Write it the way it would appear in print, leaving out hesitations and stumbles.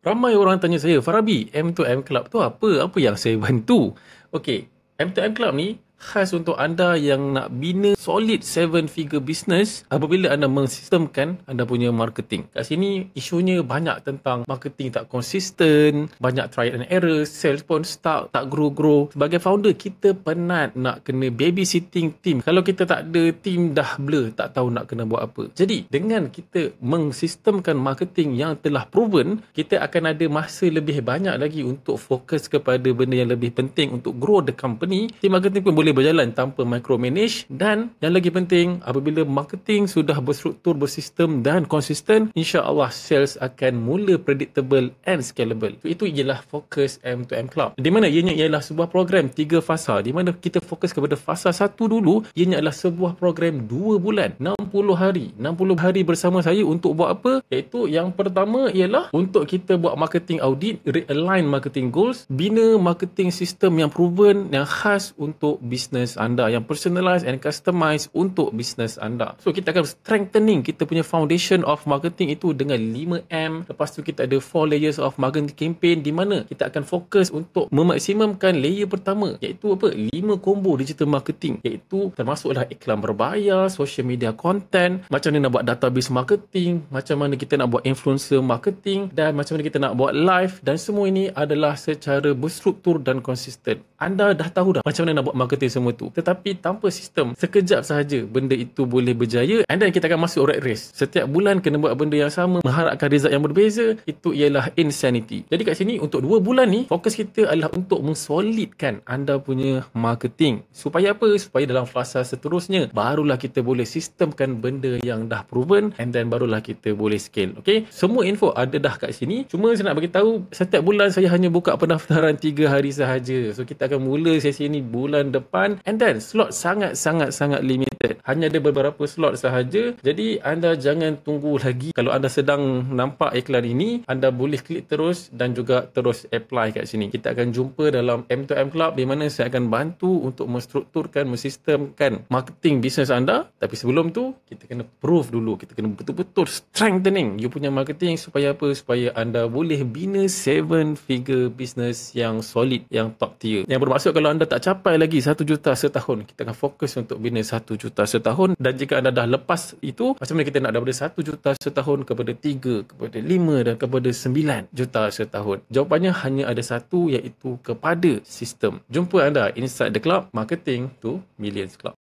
Ramai orang tanya saya, Farabi, M2M Club tu apa? Apa yang saya bantu? Okey, M2M Club ni khas untuk anda yang nak bina solid 7-figure business apabila anda mensistemkan anda punya marketing. Kat sini isunya banyak tentang marketing tak konsisten, banyak try and error, sales pun stuck, tak grow. Sebagai founder, kita penat nak kena babysitting team. Kalau kita tak ada team, dah blur, tak tahu nak kena buat apa. Jadi, dengan kita mensistemkan marketing yang telah proven, kita akan ada masa lebih banyak lagi untuk fokus kepada benda yang lebih penting untuk grow the company. Team marketing pun boleh berjalan tanpa micromanage, dan yang lagi penting, apabila marketing sudah berstruktur, bersistem dan konsisten, insya-Allah sales akan mula predictable and scalable. So, itu ialah fokus M2M Club. Di mana ianya ialah sebuah program 3 fasa, di mana kita fokus kepada fasa 1 dulu. Ianya adalah sebuah program 2 bulan, 60 hari. 60 hari bersama saya untuk buat apa? Iaitu yang pertama ialah untuk kita buat marketing audit, realign marketing goals, bina marketing system yang proven, yang khas untuk business anda, yang personalized and customized untuk business anda. So, kita akan strengthening kita punya foundation of marketing itu dengan 5M. Lepas tu kita ada 4 layers of marketing campaign, di mana kita akan fokus untuk memaksimumkan layer pertama, iaitu apa? 5 combo digital marketing, iaitu termasuklah iklan berbayar, social media content, macam mana nak buat database marketing, macam mana kita nak buat influencer marketing, dan macam mana kita nak buat live, dan semua ini adalah secara berstruktur dan konsisten. Anda dah tahu dah macam mana nak buat marketing semua tu. Tetapi tanpa sistem, sekejap sahaja benda itu boleh berjaya, and then kita akan masuk rat race. Setiap bulan kena buat benda yang sama, mengharapkan result yang berbeza, itu ialah insanity. Jadi kat sini untuk 2 bulan ni, fokus kita adalah untuk mensolidkan anda punya marketing. Supaya apa? Supaya dalam fasa seterusnya, barulah kita boleh sistemkan benda yang dah proven, and then barulah kita boleh scale. Okay? Semua info ada dah kat sini. Cuma saya nak bagi tahu, setiap bulan saya hanya buka pendaftaran 3 hari sahaja. So, kita akan mula sesi ni bulan depan, and then slot sangat limited. Hanya ada beberapa slot sahaja. Jadi anda jangan tunggu lagi. Kalau anda sedang nampak iklan ini, anda boleh klik terus dan juga terus apply kat sini. Kita akan jumpa dalam M2M Club, di mana saya akan bantu untuk menstrukturkan, mensistemkan marketing bisnes anda. Tapi sebelum tu, kita kena prove dulu. Kita kena betul-betul strengthening you punya marketing. Supaya apa? Supaya anda boleh bina 7-figure business yang solid, yang top tier. Yang bermaksud kalau anda tak capai lagi 1 juta setahun, kita akan fokus untuk bina 1 juta setahun. Dan jika anda dah lepas itu, macam mana kita nak daripada 1 juta setahun kepada 3, kepada 5 dan kepada 9 juta setahun? Jawapannya hanya ada satu, iaitu kepada sistem. Jumpa anda inside the club, Marketing to Millions Club.